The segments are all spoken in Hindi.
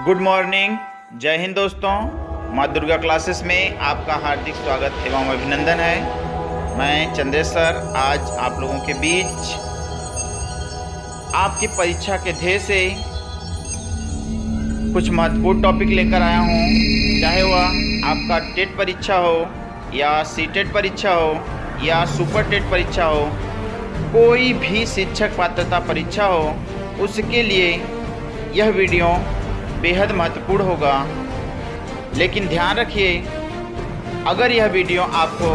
गुड मॉर्निंग, जय हिंद दोस्तों। माँ दुर्गा क्लासेस में आपका हार्दिक स्वागत एवं अभिनंदन है। मैं चंद्रेश्वर आज आप लोगों के बीच आपकी परीक्षा के ध्येय से कुछ महत्वपूर्ण टॉपिक लेकर आया हूँ। चाहे वह आपका टेट परीक्षा हो या सीटेट परीक्षा हो या सुपर टेट परीक्षा हो, कोई भी शिक्षक पात्रता परीक्षा हो, उसके लिए यह वीडियो बेहद महत्वपूर्ण होगा। लेकिन ध्यान रखिए, अगर यह वीडियो आपको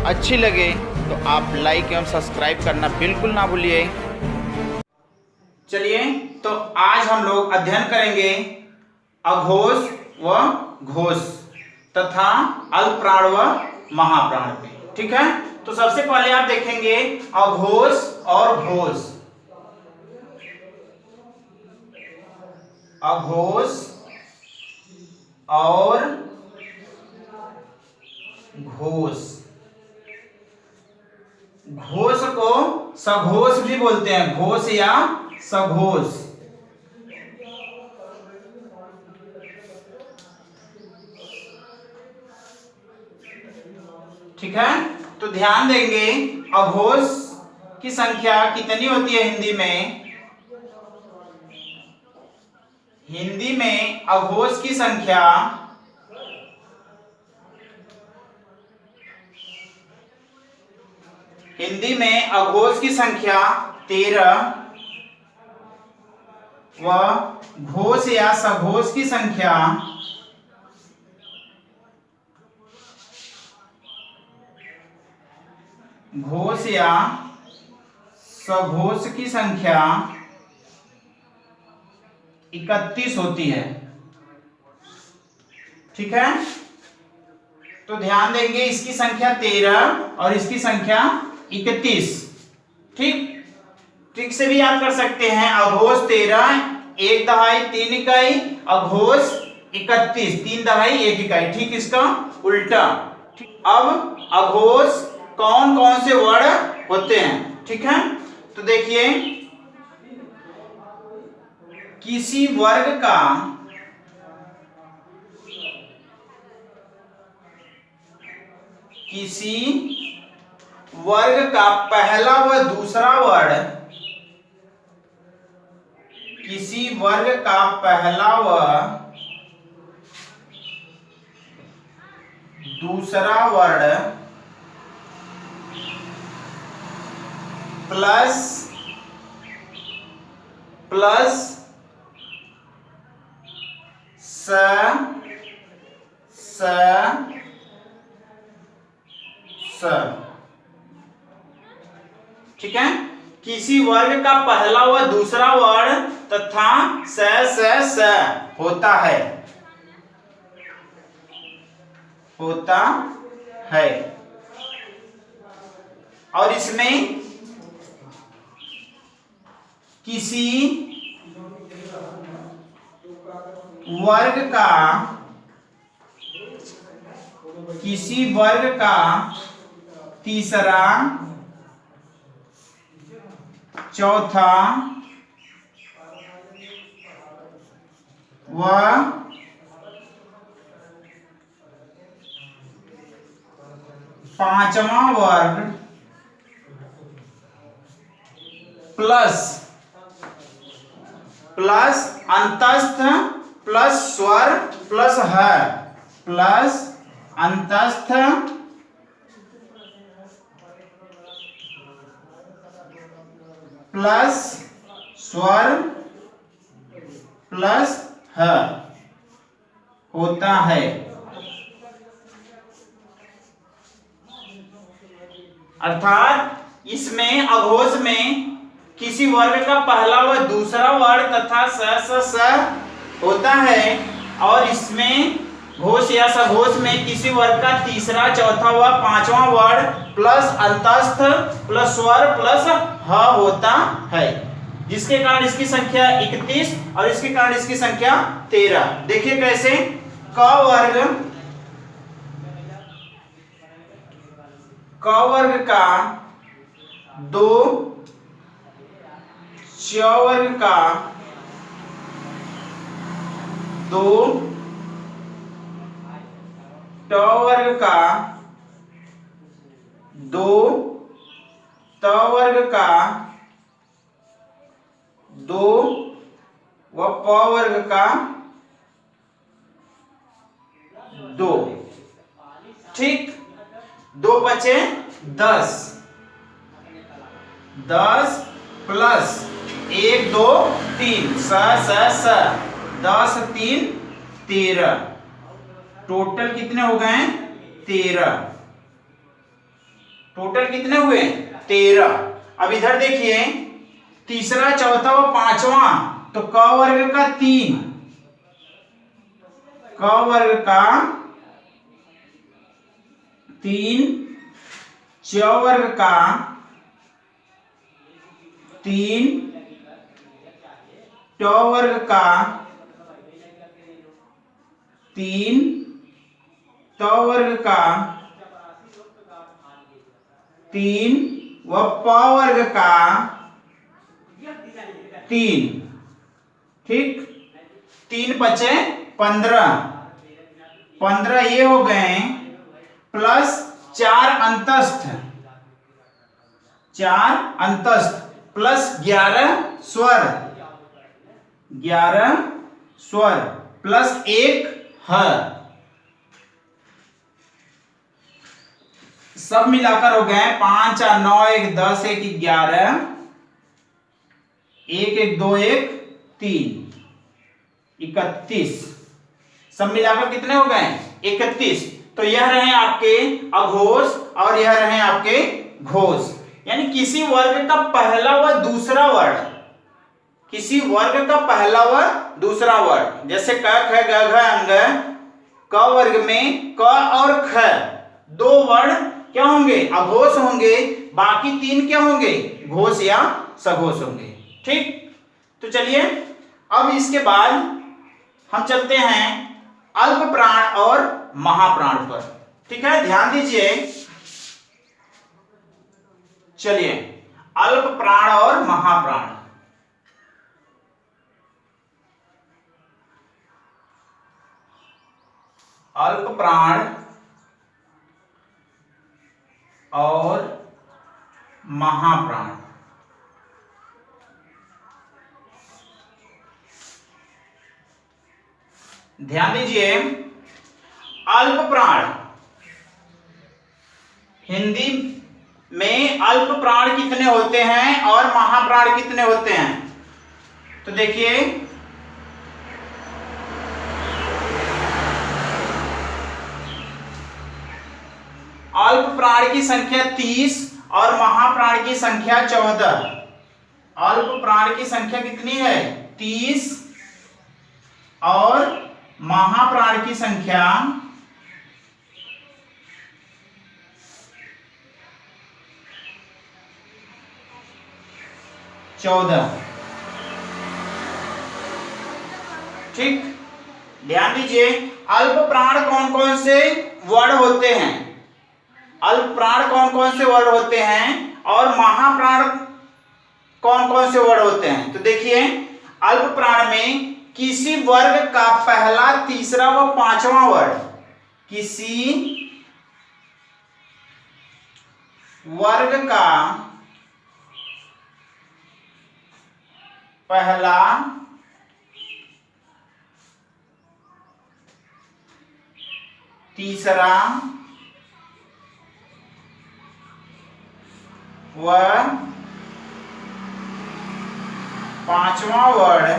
अच्छी लगे तो आप लाइक एवं सब्सक्राइब करना बिल्कुल ना भूलिए। चलिए, तो आज हम लोग अध्ययन करेंगे अघोष व घोष तथा अल्पप्राण व महाप्राण पे। ठीक है, तो सबसे पहले आप देखेंगे अघोष और घोष। अघोष और घोष। घोष को सघोष भी बोलते हैं, घोष या सघोष। ठीक है, तो ध्यान देंगे अघोष की संख्या कितनी होती है हिंदी में। हिंदी में अघोष की संख्या हिंदी में अघोष की संख्या 13 व घोष या सघोष की संख्या घोष या सघोष की संख्या 31 होती है। ठीक है, तो ध्यान देंगे इसकी संख्या 13 और इसकी संख्या 31। ठीक से भी याद कर सकते हैं। अघोष 13 1 दहाई 3 इकाई, अघोष 31 3 दहाई 1 इकाई। ठीक, इसका उल्टा। अब अघोष कौन कौन से वर्ण होते हैं। ठीक है, तो देखिए, किसी वर्ग का पहला व दूसरा वर्ण, किसी वर्ग का पहला व दूसरा वर्ण प्लस स। ठीक है, किसी वर्ग का पहला व दूसरा वर्ण तथा स होता है और इसमें किसी वर्ग का तीसरा, चौथा व पांचवा वर्ग प्लस अंतस्थ प्लस स्वर प्लस ह, प्लस अंतस्थ प्लस स्वर प्लस ह होता है। अर्थात इसमें अघोष में किसी वर्ग का पहला व दूसरा वर्ण तथा स होता है और इसमें घोष या सघोष में किसी वर्ग का तीसरा, चौथा व पांचवा वर्ण प्लस अंतस्थ प्लस स्वर प्लस ह होता है, जिसके कारण इसकी संख्या 31 और इसके कारण इसकी संख्या 13। देखिए कैसे, क वर्ग का 2, च वर्ग का 2 ट वर्ग का 2 त वर्ग का 2 व प वर्ग का 2। ठीक, 2 बचे 10, 10 प्लस 1 2 3 स 10 3 13। टोटल कितने हो गए? 13। टोटल कितने हुए? 13। अब इधर देखिए, तीसरा चौथा व पांचवा, तो क वर्ग का 3, क वर्ग का 3, च वर्ग का 3, ट वर्ग का 3, त वर्ग का 3 व प वर्ग का 3। ठीक, 3 बचे 15, 15 ये हो गए, प्लस 4 अंतस्थ, 4 अंतस्थ प्लस 11 स्वर, 11 स्वर प्लस 1 ह, सब मिलाकर हो गए 5 और 9 1 10 1 11, 1 1 2 1 3 31। सब मिलाकर कितने हो गए? 31। तो यह रहे आपके अघोष और यह रहे आपके घोष। यानी किसी वर्ग का पहला व दूसरा वर्ण, किसी वर्ग का पहला व दूसरा वर्ण, जैसे क ख ग घ अंग, क वर्ग में क और ख दो वर्ण क्या होंगे? अघोष होंगे, बाकी 3 क्या होंगे? घोष या सघोष होंगे। ठीक, तो चलिए अब इसके बाद हम चलते हैं अल्प प्राण और महाप्राण पर। ठीक है, ध्यान दीजिए। चलिए, अल्प प्राण और महाप्राण। अल्प प्राण और महाप्राण। ध्यान दीजिए, अल्प प्राण, हिंदी में अल्प प्राण कितने होते हैं और महाप्राण कितने होते हैं? तो देखिए, अल्प प्राण की संख्या 30 और महाप्राण की संख्या 14। अल्प प्राण की संख्या कितनी है? 30 और महाप्राण की संख्या 14। ठीक, ध्यान दीजिए, अल्प प्राण कौन कौन से वर्ण होते हैं? अल्प प्राण कौन कौन से वर्ण होते हैं और महाप्राण कौन कौन से वर्ण होते हैं? तो देखिए, अल्प प्राण में किसी वर्ग का पहला, तीसरा व पांचवा वर्ण, किसी वर्ग का पहला, तीसरा व पांचवा वर्ण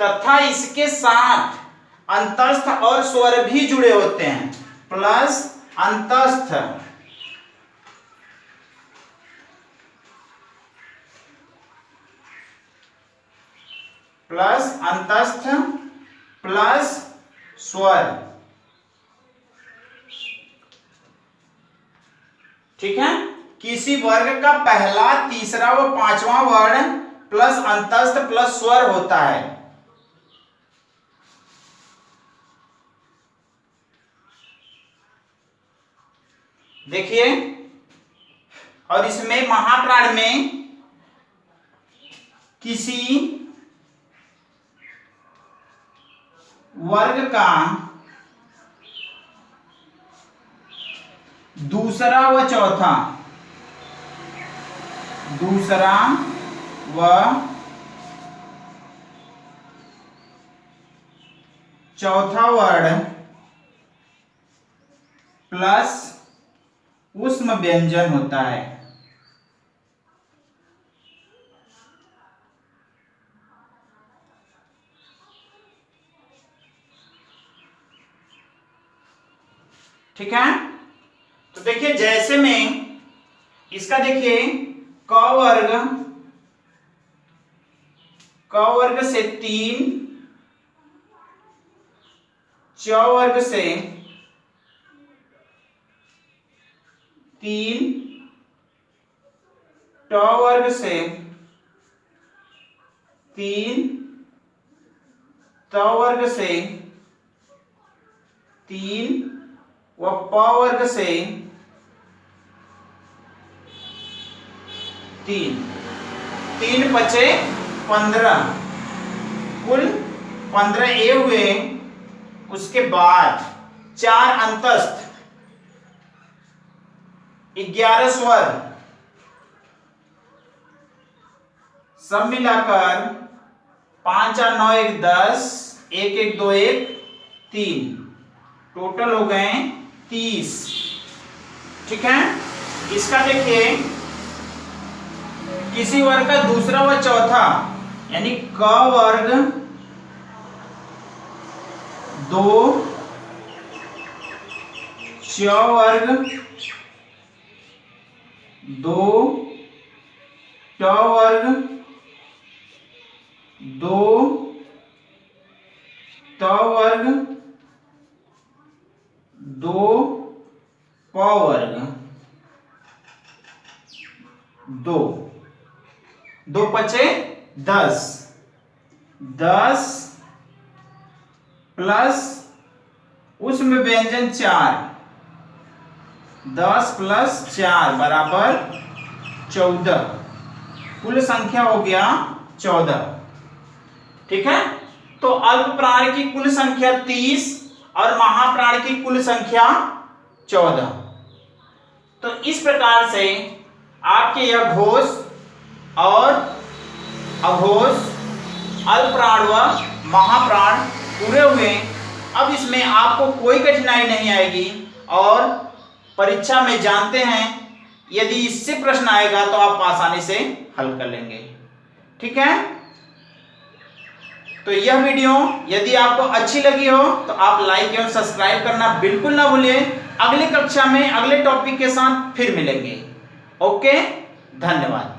तथा इसके साथ अंतस्थ और स्वर भी जुड़े होते हैं, प्लस अंतस्थ प्लस स्वर। ठीक है, किसी वर्ग का पहला, तीसरा व पांचवा वर्ण प्लस अंतस्थ प्लस स्वर होता है। देखिए, और इसमें महाप्राण में किसी वर्ग का दूसरा व चौथा वर्ण प्लस ऊष्म व्यंजन होता है। ठीक है, तो देखिए जैसे में इसका देखिए क वर्ग से 3, च वर्ग से 3, ट वर्ग से 3, त वर्ग से 3 व प वर्ग से 3, 3 बचे 15, कुल 15 ए हुए। उसके बाद 4 अंतस्थ 11 स्वर, सब मिलाकर 5 और 9 1 10, 1 1 2 1 3, टोटल हो गए 30। ठीक है, इसका देखिए किसी वर्ग का दूसरा व चौथा यानी क वर्ग 2, च वर्ग 2, ट वर्ग 2, त वर्ग 2, प वर्ग 2, 2 बचे 10, 10 प्लस उसमें व्यंजन 4, 10 प्लस 4 बराबर 14, कुल संख्या हो गया 14। ठीक है, तो अल्प प्राण की कुल संख्या 30 और महाप्राण की कुल संख्या 14। तो इस प्रकार से आपके यह घोष और अघोष, अल्प प्राण व महाप्राण पूरे हुए। अब इसमें आपको कोई कठिनाई नहीं आएगी और परीक्षा में जानते हैं यदि इससे प्रश्न आएगा तो आप आसानी से हल कर लेंगे। ठीक है, तो यह वीडियो यदि आपको अच्छी लगी हो तो आप लाइक एवं सब्सक्राइब करना बिल्कुल ना भूलिए। अगली कक्षा में अगले टॉपिक के साथ फिर मिलेंगे। ओके, धन्यवाद।